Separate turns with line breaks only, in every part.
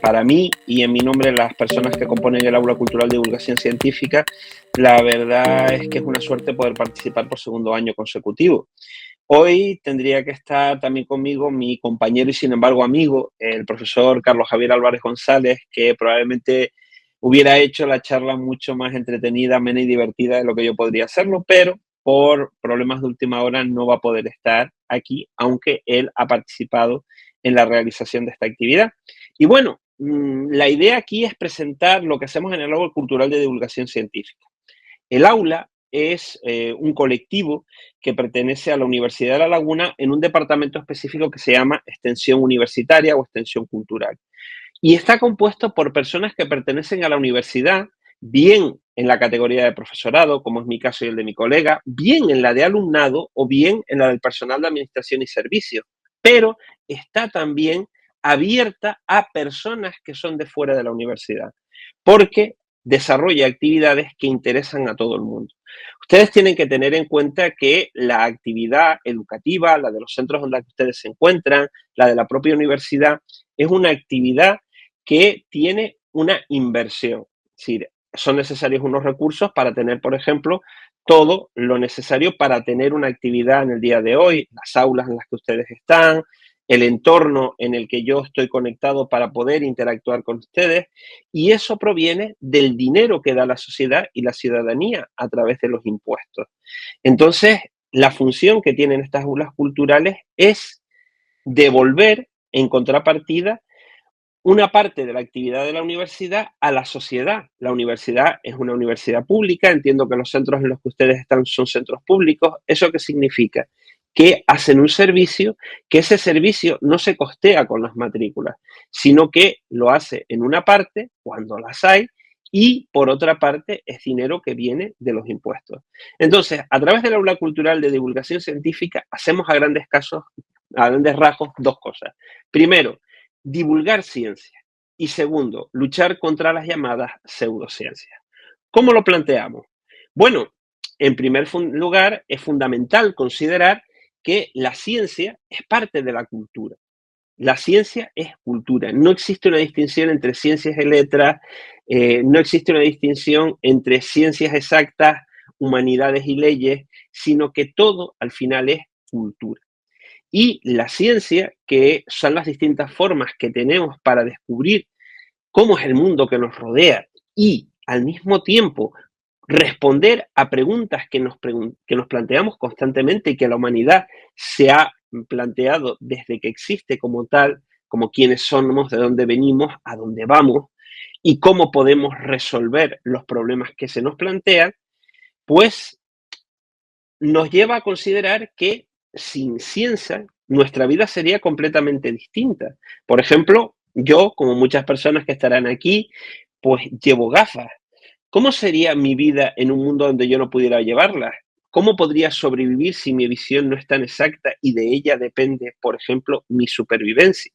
para mí y en mi nombre las personas que componen el Aula Cultural de Divulgación Científica, la verdad es que es una suerte poder participar por segundo año consecutivo. Hoy tendría que estar también conmigo mi compañero y sin embargo amigo, el profesor Carlos Javier Álvarez González, que probablemente hubiera hecho la charla mucho más entretenida, amena y divertida de lo que yo podría hacerlo, pero por problemas de última hora no va a poder estar aquí, aunque él ha participado en la realización de esta actividad. Y bueno, la idea aquí es presentar lo que hacemos en el Aula Cultural de Divulgación Científica. El aula es un colectivo que pertenece a la Universidad de La Laguna en un departamento específico que se llama Extensión Universitaria o Extensión Cultural. Y está compuesto por personas que pertenecen a la universidad, bien en la categoría de profesorado, como es mi caso y el de mi colega, bien en la de alumnado o bien en la del personal de administración y servicios. Pero está también abierta a personas que son de fuera de la universidad, porque desarrolla actividades que interesan a todo el mundo. Ustedes tienen que tener en cuenta que la actividad educativa, la de los centros donde ustedes se encuentran, la de la propia universidad, es una actividad que tiene una inversión. Es decir, son necesarios unos recursos para tener, por ejemplo, todo lo necesario para tener una actividad en el día de hoy, las aulas en las que ustedes están, el entorno en el que yo estoy conectado para poder interactuar con ustedes, y eso proviene del dinero que da la sociedad y la ciudadanía a través de los impuestos. Entonces, la función que tienen estas aulas culturales es devolver en contrapartida una parte de la actividad de la universidad a la sociedad. La universidad es una universidad pública, entiendo que los centros en los que ustedes están son centros públicos. ¿Eso qué significa? Que hacen un servicio, que ese servicio no se costea con las matrículas, sino que lo hace en una parte, cuando las hay, y por otra parte es dinero que viene de los impuestos. Entonces, a través del aula cultural de divulgación científica, hacemos a grandes rasgos, dos cosas. Primero, divulgar ciencia. Y segundo, luchar contra las llamadas pseudociencias. ¿Cómo lo planteamos? Bueno, en primer lugar, es fundamental considerar que la ciencia es parte de la cultura. La ciencia es cultura. No existe una distinción entre ciencias y letras, no existe una distinción entre ciencias exactas, humanidades y leyes, sino que todo al final es cultura. Y la ciencia, que son las distintas formas que tenemos para descubrir cómo es el mundo que nos rodea y al mismo tiempo responder a preguntas que nos planteamos constantemente y que la humanidad se ha planteado desde que existe como tal, como quiénes somos, de dónde venimos, a dónde vamos y cómo podemos resolver los problemas que se nos plantean, pues nos lleva a considerar que sin ciencia nuestra vida sería completamente distinta. Por ejemplo, yo, como muchas personas que estarán aquí, pues llevo gafas. ¿Cómo sería mi vida en un mundo donde yo no pudiera llevarlas? ¿Cómo podría sobrevivir si mi visión no es tan exacta y de ella depende, por ejemplo, mi supervivencia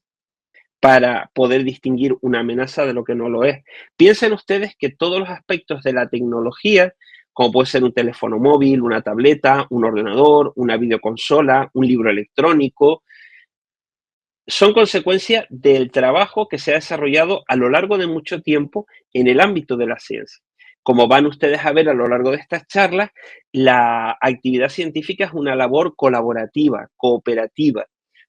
para poder distinguir una amenaza de lo que no lo es? Piensen ustedes que todos los aspectos de la tecnología, como puede ser un teléfono móvil, una tableta, un ordenador, una videoconsola, un libro electrónico, son consecuencia del trabajo que se ha desarrollado a lo largo de mucho tiempo en el ámbito de la ciencia. Como van ustedes a ver a lo largo de estas charlas, la actividad científica es una labor colaborativa, cooperativa.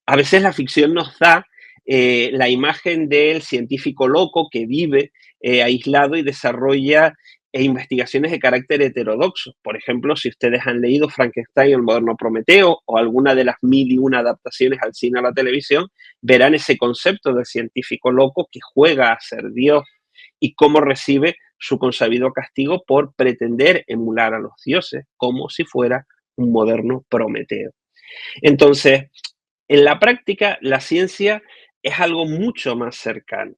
A veces la ficción nos da la imagen del científico loco que vive aislado y desarrolla investigaciones de carácter heterodoxo. Por ejemplo, si ustedes han leído Frankenstein, el moderno Prometeo, o alguna de las 1001 adaptaciones al cine o a la televisión, verán ese concepto del científico loco que juega a ser Dios y cómo recibe su consabido castigo por pretender emular a los dioses, como si fuera un moderno Prometeo. Entonces, en la práctica, la ciencia es algo mucho más cercano.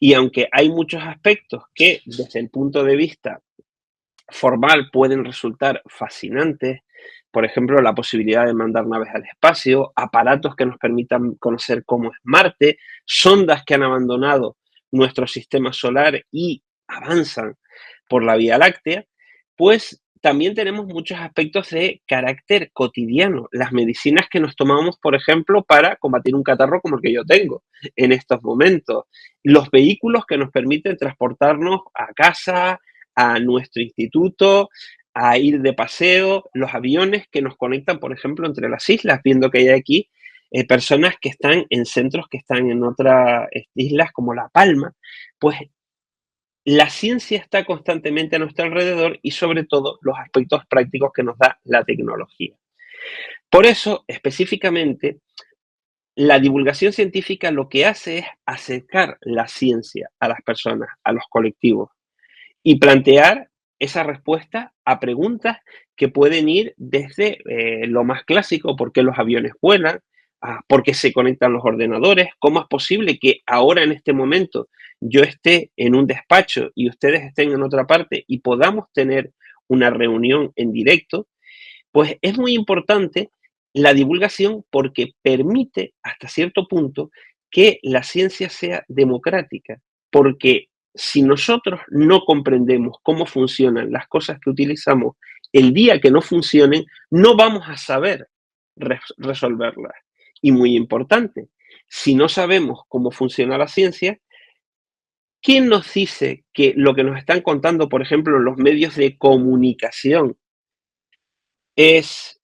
Y aunque hay muchos aspectos que desde el punto de vista formal pueden resultar fascinantes, por ejemplo, la posibilidad de mandar naves al espacio, aparatos que nos permitan conocer cómo es Marte, sondas que han abandonado nuestro sistema solar y avanzan por la Vía Láctea, pues también tenemos muchos aspectos de carácter cotidiano. Las medicinas que nos tomamos, por ejemplo, para combatir un catarro como el que yo tengo en estos momentos. los vehículos que nos permiten transportarnos a casa, a nuestro instituto, a ir de paseo, los aviones que nos conectan, por ejemplo, entre las islas, viendo que hay aquí personas que están en centros que están en otras islas como La Palma, pues la ciencia está constantemente a nuestro alrededor y sobre todo los aspectos prácticos que nos da la tecnología. Por eso, específicamente, la divulgación científica lo que hace es acercar la ciencia a las personas, a los colectivos, y plantear esa respuesta a preguntas que pueden ir desde lo más clásico, ¿por qué los aviones vuelan? A por qué se conectan los ordenadores, cómo es posible que ahora en este momento yo esté en un despacho y ustedes estén en otra parte y podamos tener una reunión en directo. Pues es muy importante la divulgación porque permite hasta cierto punto que la ciencia sea democrática, porque si nosotros no comprendemos cómo funcionan las cosas que utilizamos, el día que no funcionen, no vamos a saber resolverlas. Y muy importante, si no sabemos cómo funciona la ciencia, ¿quién nos dice que lo que nos están contando, por ejemplo, los medios de comunicación es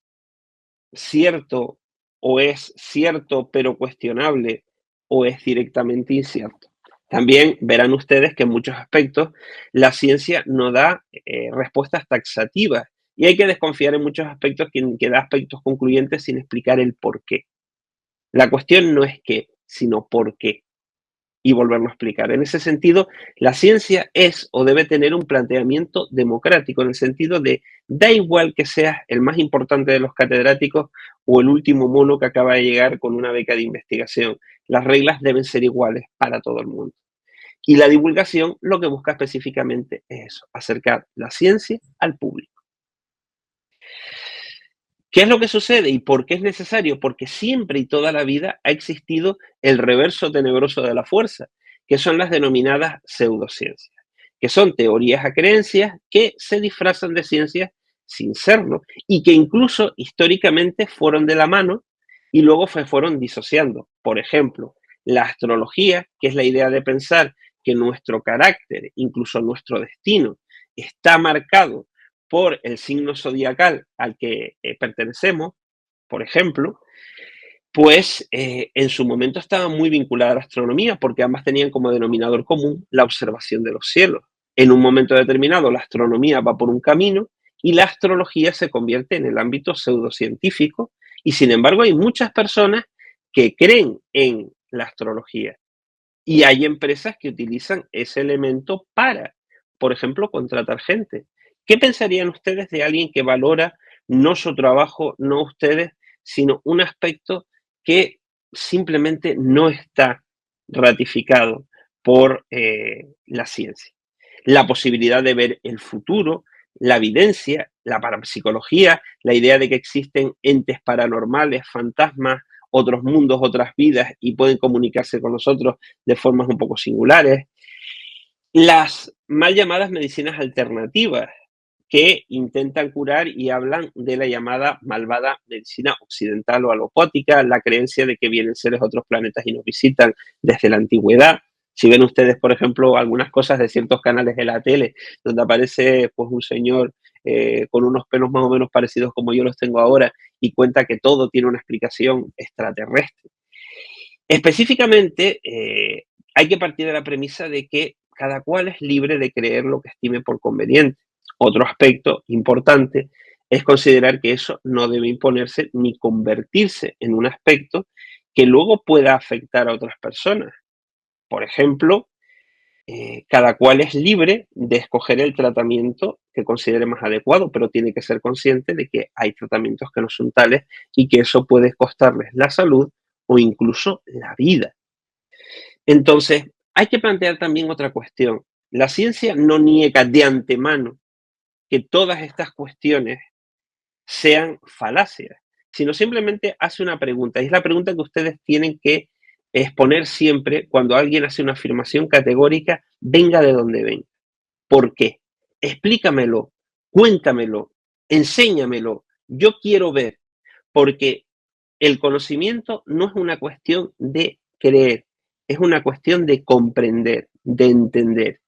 cierto o es cierto pero cuestionable o es directamente incierto? También verán ustedes que en muchos aspectos la ciencia no da respuestas taxativas y hay que desconfiar en muchos aspectos que da aspectos concluyentes sin explicar el por qué. La cuestión no es qué, sino por qué y volverlo a explicar. En ese sentido, la ciencia es o debe tener un planteamiento democrático, en el sentido de, da igual que seas el más importante de los catedráticos o el último mono que acaba de llegar con una beca de investigación. Las reglas deben ser iguales para todo el mundo. Y la divulgación lo que busca específicamente es eso, acercar la ciencia al público. ¿Qué es lo que sucede y por qué es necesario? Porque siempre y toda la vida ha existido el reverso tenebroso de la fuerza, que son las denominadas pseudociencias, que son teorías a creencias que se disfrazan de ciencias sin serlo y que incluso históricamente fueron de la mano y luego fueron disociando. Por ejemplo, la astrología, que es la idea de pensar que nuestro carácter, incluso nuestro destino, está marcado por el signo zodiacal al que pertenecemos, por ejemplo, pues en su momento estaba muy vinculada a la astronomía porque ambas tenían como denominador común la observación de los cielos. En un momento determinado la astronomía va por un camino y la astrología se convierte en el ámbito pseudocientífico y sin embargo hay muchas personas que creen en la astrología y hay empresas que utilizan ese elemento para, por ejemplo, contratar gente. ¿Qué pensarían ustedes de alguien que valora no su trabajo, no ustedes, sino un aspecto que simplemente no está ratificado por la ciencia? La posibilidad de ver el futuro, la evidencia, la parapsicología, la idea de que existen entes paranormales, fantasmas, otros mundos, otras vidas y pueden comunicarse con nosotros de formas un poco singulares. Las mal llamadas medicinas alternativas, que intentan curar y hablan de la llamada malvada medicina occidental o alopática, la creencia de que vienen seres de otros planetas y nos visitan desde la antigüedad. Si ven ustedes, por ejemplo, algunas cosas de ciertos canales de la tele, donde aparece pues, un señor con unos pelos más o menos parecidos como yo los tengo ahora y cuenta que todo tiene una explicación extraterrestre. Específicamente, hay que partir de la premisa de que cada cual es libre de creer lo que estime por conveniente. Otro aspecto importante es considerar que eso no debe imponerse ni convertirse en un aspecto que luego pueda afectar a otras personas. Por ejemplo, cada cual es libre de escoger el tratamiento que considere más adecuado, pero tiene que ser consciente de que hay tratamientos que no son tales y que eso puede costarles la salud o incluso la vida. Entonces, hay que plantear también otra cuestión. La ciencia no niega de antemano que todas estas cuestiones sean falacias, sino simplemente hace una pregunta. Y es la pregunta que ustedes tienen que exponer siempre cuando alguien hace una afirmación categórica, venga de donde venga. ¿Por qué? Explícamelo, cuéntamelo, enséñamelo. Yo quiero ver, porque el conocimiento no es una cuestión de creer, es una cuestión de comprender, de entender.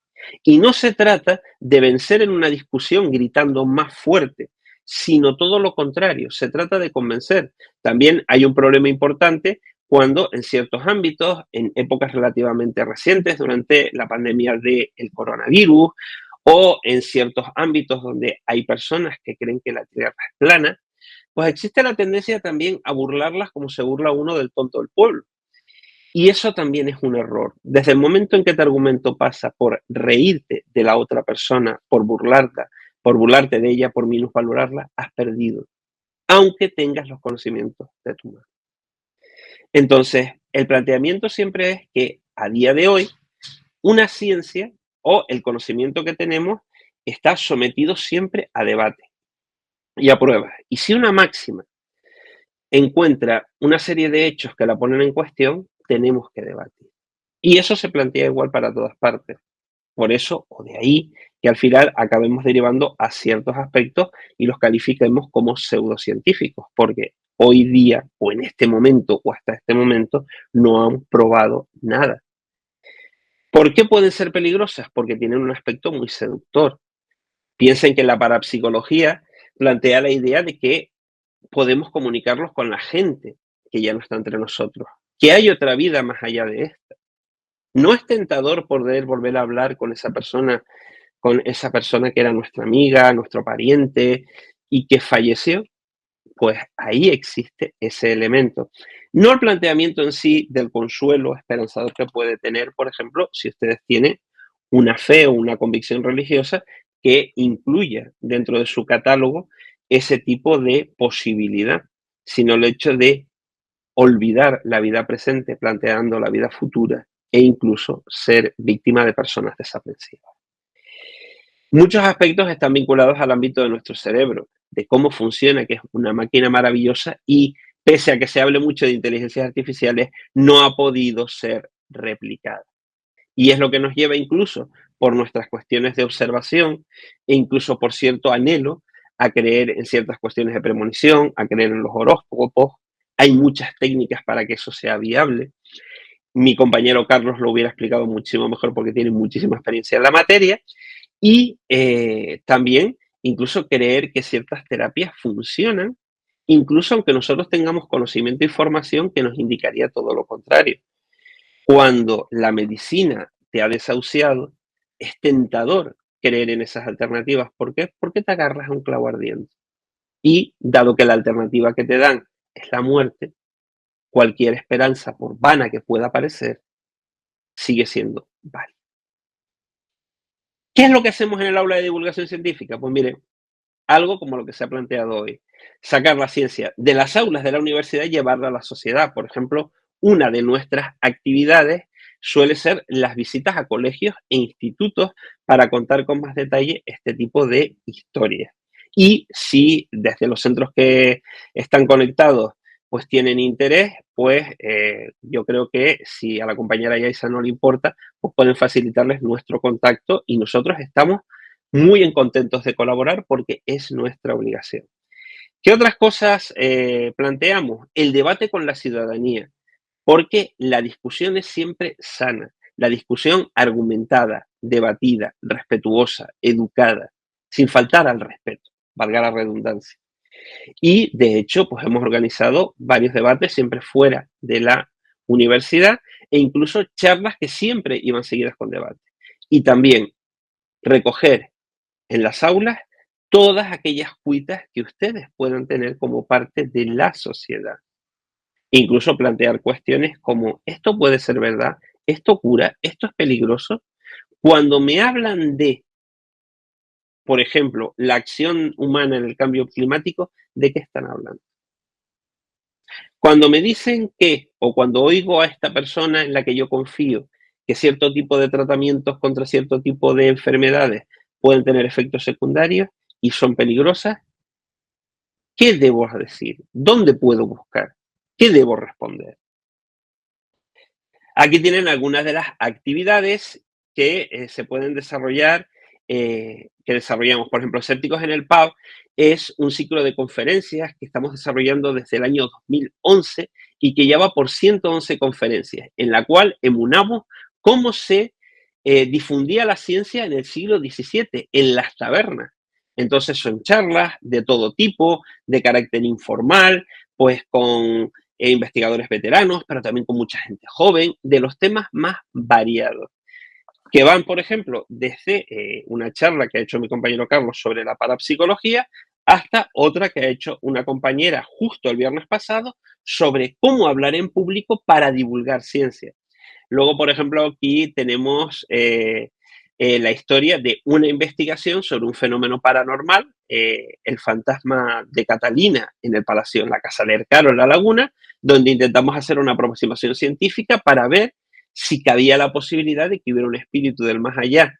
Y no se trata de vencer en una discusión gritando más fuerte, sino todo lo contrario, se trata de convencer. También hay un problema importante cuando en ciertos ámbitos, en épocas relativamente recientes, durante la pandemia del coronavirus, o en ciertos ámbitos donde hay personas que creen que la Tierra es plana, pues existe la tendencia también a burlarlas como se burla uno del tonto del pueblo. Y eso también es un error. Desde el momento en que tu argumento pasa por reírte de la otra persona, por burlarte de ella, por minusvalorarla, has perdido, aunque tengas los conocimientos de tu mano. Entonces, el planteamiento siempre es que a día de hoy, una ciencia o el conocimiento que tenemos está sometido siempre a debate y a pruebas. Y si una máxima encuentra una serie de hechos que la ponen en cuestión, tenemos que debatir. Y eso se plantea igual para todas partes. Por eso, o de ahí, que al final acabemos derivando a ciertos aspectos y los califiquemos como pseudocientíficos, porque hoy día, o en este momento, o hasta este momento, no han probado nada. ¿Por qué pueden ser peligrosas? Porque tienen un aspecto muy seductor. Piensen que la parapsicología plantea la idea de que podemos comunicarnos con la gente que ya no está entre nosotros, que hay otra vida más allá de esta. ¿No es tentador poder volver a hablar con esa persona que era nuestra amiga, nuestro pariente y que falleció? Pues ahí existe ese elemento. No el planteamiento en sí del consuelo esperanzador que puede tener, por ejemplo, si ustedes tienen una fe o una convicción religiosa que incluya dentro de su catálogo ese tipo de posibilidad, sino el hecho de olvidar la vida presente planteando la vida futura e incluso ser víctima de personas desaprensivas. Muchos aspectos están vinculados al ámbito de nuestro cerebro, de cómo funciona, que es una máquina maravillosa y pese a que se hable mucho de inteligencias artificiales, no ha podido ser replicada. Y es lo que nos lleva incluso por nuestras cuestiones de observación e incluso por cierto anhelo a creer en ciertas cuestiones de premonición, a creer en los horóscopos. Hay muchas técnicas para que eso sea viable. Mi compañero Carlos lo hubiera explicado muchísimo mejor porque tiene muchísima experiencia en la materia. Y también incluso creer que ciertas terapias funcionan, incluso aunque nosotros tengamos conocimiento e información que nos indicaría todo lo contrario. Cuando la medicina te ha desahuciado, es tentador creer en esas alternativas. ¿Por qué? Porque te agarras a un clavo ardiente. Y dado que la alternativa que te dan es la muerte, cualquier esperanza, por vana que pueda parecer, sigue siendo válida. ¿Qué es lo que hacemos en el aula de divulgación científica? Pues miren, algo como lo que se ha planteado hoy, sacar la ciencia de las aulas de la universidad y llevarla a la sociedad. Por ejemplo, una de nuestras actividades suele ser las visitas a colegios e institutos para contar con más detalle este tipo de historias. Y si desde los centros que están conectados pues tienen interés, pues yo creo que si a la compañera Yaisa no le importa, pues pueden facilitarles nuestro contacto y nosotros estamos muy en contentos de colaborar porque es nuestra obligación. ¿Qué otras cosas planteamos? El debate con la ciudadanía, porque la discusión es siempre sana, la discusión argumentada, debatida, respetuosa, educada, sin faltar al respeto, valga la redundancia. Y de hecho, pues hemos organizado varios debates siempre fuera de la universidad e incluso charlas que siempre iban seguidas con debate. Y también recoger en las aulas todas aquellas cuitas que ustedes puedan tener como parte de la sociedad. Incluso plantear cuestiones como, ¿esto puede ser verdad? ¿Esto cura? ¿Esto es peligroso? Cuando me hablan de, por ejemplo, la acción humana en el cambio climático, ¿de qué están hablando? Cuando me dicen que, o cuando oigo a esta persona en la que yo confío, que cierto tipo de tratamientos contra cierto tipo de enfermedades pueden tener efectos secundarios y son peligrosas, ¿qué debo decir? ¿Dónde puedo buscar? ¿Qué debo responder? Aquí tienen algunas de las actividades que se pueden desarrollar, que desarrollamos. Por ejemplo, Escépticos en el Pub es un ciclo de conferencias que estamos desarrollando desde el año 2011 y que ya va por 111 conferencias, en la cual emunamos cómo se difundía la ciencia en el siglo XVII, en las tabernas. Entonces son charlas de todo tipo, de carácter informal, pues con investigadores veteranos, pero también con mucha gente joven, de los temas más variados, que van, por ejemplo, desde una charla que ha hecho mi compañero Carlos sobre la parapsicología, hasta otra que ha hecho una compañera justo el viernes pasado sobre cómo hablar en público para divulgar ciencia. Luego, por ejemplo, aquí tenemos la historia de una investigación sobre un fenómeno paranormal, el fantasma de Catalina en el Palacio, en la Casa de Ercaro, en La Laguna, donde intentamos hacer una aproximación científica para ver si cabía la posibilidad de que hubiera un espíritu del más allá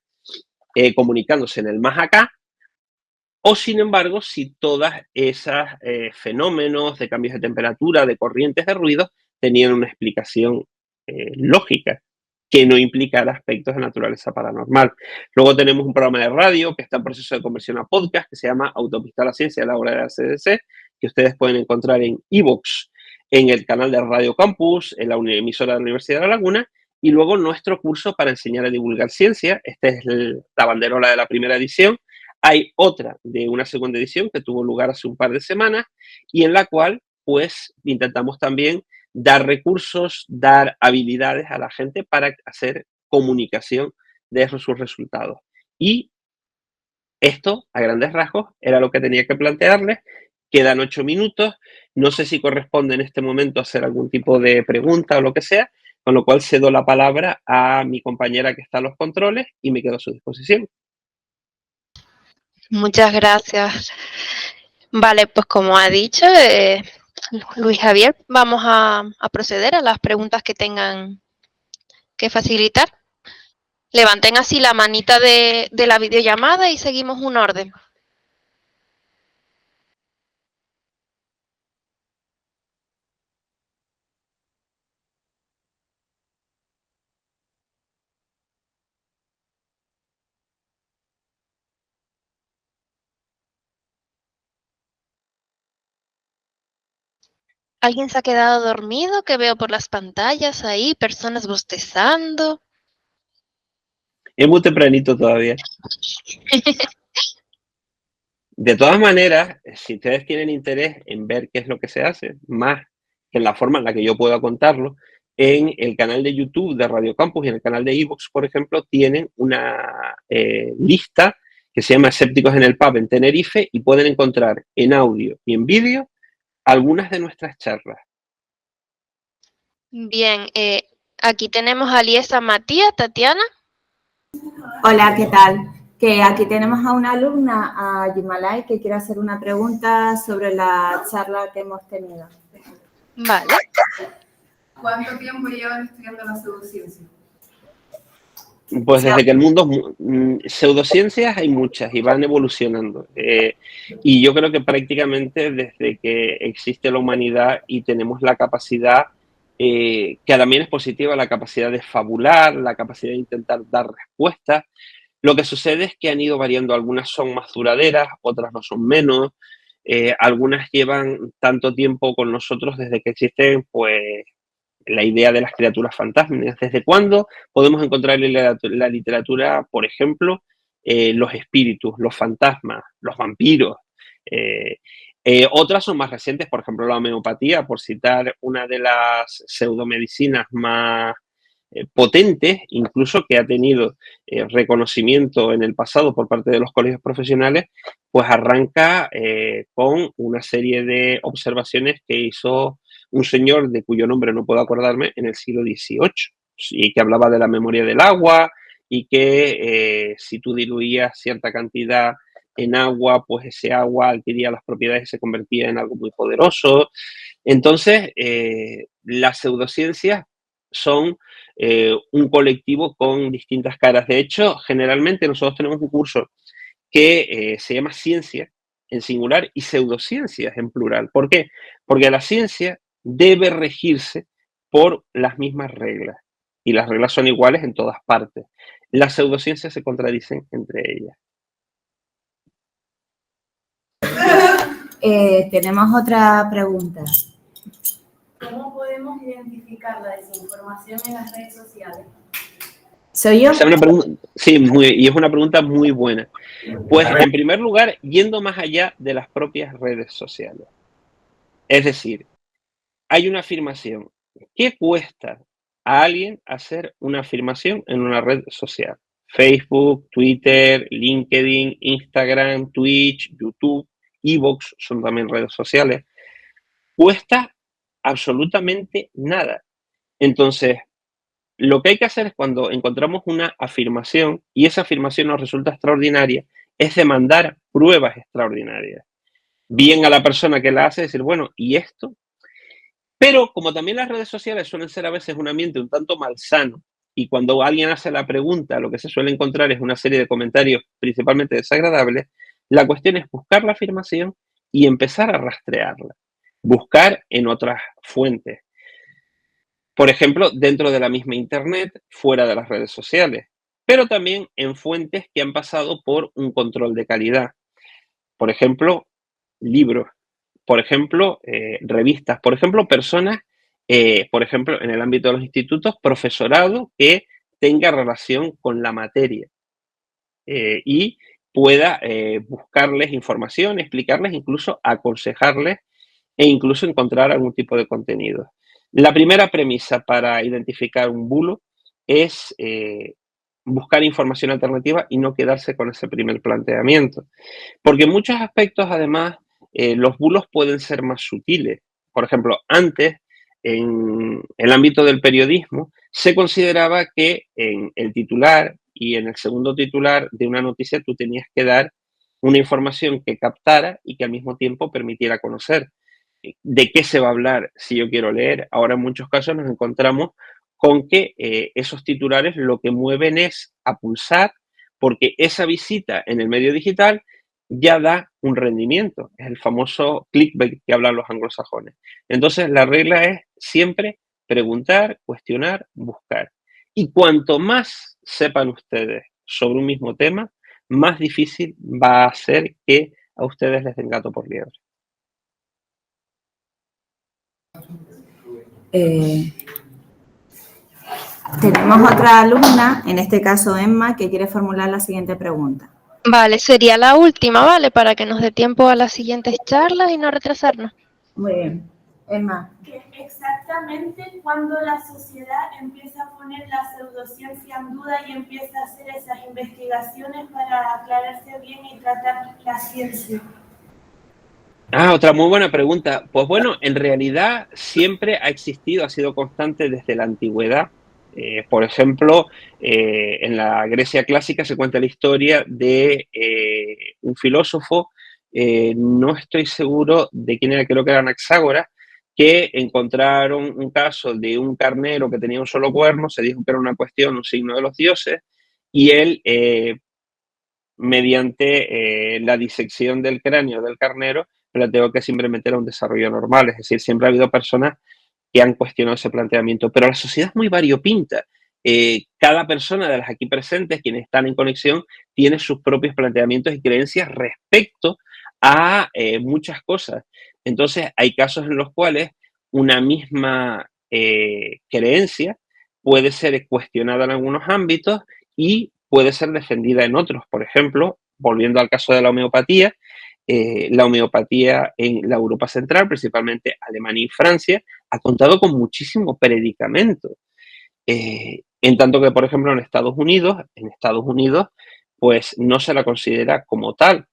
comunicándose en el más acá, o sin embargo, si todas esas fenómenos de cambios de temperatura, de corrientes de ruido, tenían una explicación lógica que no implicara aspectos de naturaleza paranormal. Luego tenemos un programa de radio que está en proceso de conversión a podcast que se llama Autopista a la Ciencia, la obra de la CDC, que ustedes pueden encontrar en iVoox, en el canal de Radio Campus, en la emisora de la Universidad de La Laguna, y luego nuestro curso para enseñar a divulgar ciencia. Esta es la banderola de la primera edición. Hay otra de una segunda edición que tuvo lugar hace un par de semanas y en la cual pues intentamos también dar recursos, dar habilidades a la gente para hacer comunicación de sus resultados. Y esto, a grandes rasgos, era lo que tenía que plantearles. Quedan 8 minutos. No sé si corresponde en este momento hacer algún tipo de pregunta o lo que sea, con lo cual cedo la palabra a mi compañera que está en los controles y me quedo a su disposición.
Muchas gracias. Vale, pues como ha dicho Luis Javier, vamos a proceder a las preguntas que tengan que facilitar. Levanten así la manita de la videollamada y seguimos un orden. ¿Alguien se ha quedado dormido? Que veo por las pantallas ahí, personas bostezando.
Es muy tempranito todavía. De todas maneras, si ustedes tienen interés en ver qué es lo que se hace, más que en la forma en la que yo pueda contarlo, en el canal de YouTube de Radio Campus y en el canal de iVoox, por ejemplo, tienen una lista que se llama Escépticos en el Pub en Tenerife y pueden encontrar en audio y en vídeo algunas de nuestras charlas.
Bien, aquí tenemos a Liesa Matías, Tatiana.
Hola, ¿qué tal? Que aquí tenemos a una alumna, a Yumalay, que quiere hacer una pregunta sobre la charla que hemos tenido.
Vale.
¿Cuánto tiempo llevan estudiando la pseudociencia?
Pues desde que el mundo, pseudociencias hay muchas y van evolucionando. Y yo creo que prácticamente desde que existe la humanidad y tenemos la capacidad, que también es positiva, la capacidad de fabular, la capacidad de intentar dar respuestas. Lo que sucede es que han ido variando, algunas son más duraderas, otras lo son menos. Algunas llevan tanto tiempo con nosotros desde que existen, pues, la idea de las criaturas fantásticas. ¿Desde cuándo podemos encontrar en la literatura, por ejemplo, los espíritus, los fantasmas, los vampiros? Otras son más recientes, por ejemplo, la homeopatía, por citar una de las pseudomedicinas más potentes, incluso que ha tenido reconocimiento en el pasado por parte de los colegios profesionales, pues arranca con una serie de observaciones que hizo un señor de cuyo nombre no puedo acordarme en el siglo XVIII y que hablaba de la memoria del agua y que si tú diluías cierta cantidad en agua, pues ese agua adquiría las propiedades y se convertía en algo muy poderoso. Entonces, las pseudociencias son un colectivo con distintas caras. De hecho, generalmente nosotros tenemos un curso que se llama ciencia en singular y pseudociencias en plural. ¿Por qué? Porque la ciencia debe regirse por las mismas reglas y las reglas son iguales en todas partes. Las pseudociencias se contradicen entre ellas.
Tenemos otra pregunta.
¿Cómo podemos identificar la desinformación en las redes sociales?
¿Soy yo?
Esa es una pregunta, sí, y es una pregunta muy buena. Pues, en primer lugar, yendo más allá de las propias redes sociales. Es decir, hay una afirmación. ¿Qué cuesta a alguien hacer una afirmación en una red social? Facebook, Twitter, LinkedIn, Instagram, Twitch, YouTube, Evox son también redes sociales. Cuesta absolutamente nada. Entonces, lo que hay que hacer es cuando encontramos una afirmación y esa afirmación nos resulta extraordinaria, es demandar pruebas extraordinarias. Bien a la persona que la hace decir, bueno, ¿y esto? Pero como también las redes sociales suelen ser a veces un ambiente un tanto malsano y cuando alguien hace la pregunta, lo que se suele encontrar es una serie de comentarios principalmente desagradables, la cuestión es buscar la afirmación y empezar a rastrearla, buscar en otras fuentes. Por ejemplo, dentro de la misma Internet, fuera de las redes sociales, pero también en fuentes que han pasado por un control de calidad. Por ejemplo, libros, por ejemplo, revistas, por ejemplo, personas, por ejemplo, en el ámbito de los institutos, profesorado que tenga relación con la materia y pueda buscarles información, explicarles, incluso aconsejarles e incluso encontrar algún tipo de contenido. La primera premisa para identificar un bulo es buscar información alternativa y no quedarse con ese primer planteamiento. Porque en muchos aspectos, además, los bulos pueden ser más sutiles. Por ejemplo, antes, en el ámbito del periodismo, se consideraba que en el titular y en el segundo titular de una noticia tú tenías que dar una información que captara y que al mismo tiempo permitiera conocer de qué se va a hablar si yo quiero leer. Ahora en muchos casos nos encontramos con que esos titulares lo que mueven es a pulsar porque esa visita en el medio digital ya da un rendimiento. Es el famoso clickbait que hablan los anglosajones. Entonces la regla es siempre preguntar, cuestionar, buscar. Y cuanto más sepan ustedes sobre un mismo tema, más difícil va a ser que a ustedes les den gato por liebre.
Tenemos otra alumna, en este caso Emma, que quiere formular la siguiente pregunta.
Vale, sería la última, ¿vale? Para que nos dé tiempo a las siguientes charlas y no retrasarnos.
Muy bien. Emma.
Exactamente cuando la sociedad empieza a poner la pseudociencia en duda y empieza a hacer esas investigaciones para aclararse bien y tratar la ciencia.
Otra muy buena pregunta. Pues bueno, en realidad siempre ha existido, ha sido constante desde la antigüedad. Por ejemplo, en la Grecia clásica se cuenta la historia de un filósofo, no estoy seguro de quién era, creo que era Anaxágoras, que encontraron un caso de un carnero que tenía un solo cuerno, se dijo que era una cuestión, un signo de los dioses, y él, mediante la disección del cráneo del carnero, planteó que simplemente era un desarrollo normal, es decir, siempre ha habido personas que han cuestionado ese planteamiento, pero la sociedad es muy variopinta. Cada persona de las aquí presentes, quienes están en conexión, tiene sus propios planteamientos y creencias respecto a muchas cosas. Entonces, hay casos en los cuales una misma creencia puede ser cuestionada en algunos ámbitos y puede ser defendida en otros. Por ejemplo, volviendo al caso de la homeopatía en la Europa Central, principalmente Alemania y Francia, ha contado con muchísimo predicamento. En tanto que, por ejemplo, en Estados Unidos, pues no se la considera como tal.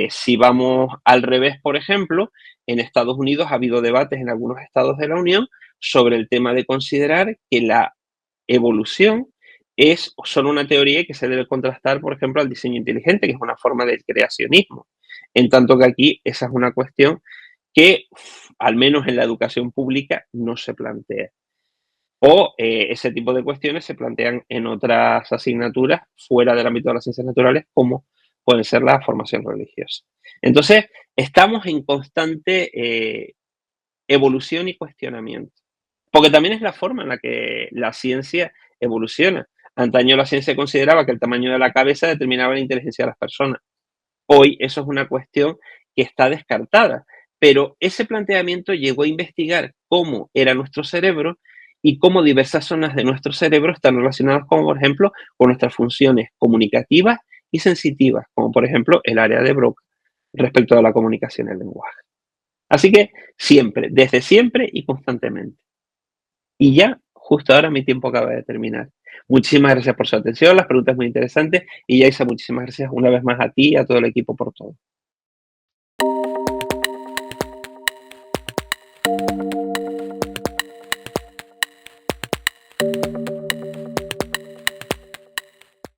Si vamos al revés, por ejemplo, en Estados Unidos ha habido debates en algunos estados de la Unión sobre el tema de considerar que la evolución es solo una teoría que se debe contrastar, por ejemplo, al diseño inteligente, que es una forma del creacionismo. En tanto que aquí esa es una cuestión que, al menos en la educación pública, no se plantea. O ese tipo de cuestiones se plantean en otras asignaturas fuera del ámbito de las ciencias naturales, como pueden ser la formación religiosa. Entonces, estamos en constante evolución y cuestionamiento. Porque también es la forma en la que la ciencia evoluciona. Antaño la ciencia consideraba que el tamaño de la cabeza determinaba la inteligencia de las personas. Hoy eso es una cuestión que está descartada, Pero ese planteamiento llegó a investigar cómo era nuestro cerebro y cómo diversas zonas de nuestro cerebro están relacionadas, como por ejemplo, con nuestras funciones comunicativas y sensitivas, como por ejemplo el área de Broca respecto a la comunicación y el lenguaje. Así que siempre, desde siempre y constantemente. Y ya, justo ahora mi tiempo acaba de terminar. Muchísimas gracias por su atención, las preguntas muy interesantes y Yaisa, muchísimas gracias una vez más a ti y a todo el equipo por todo.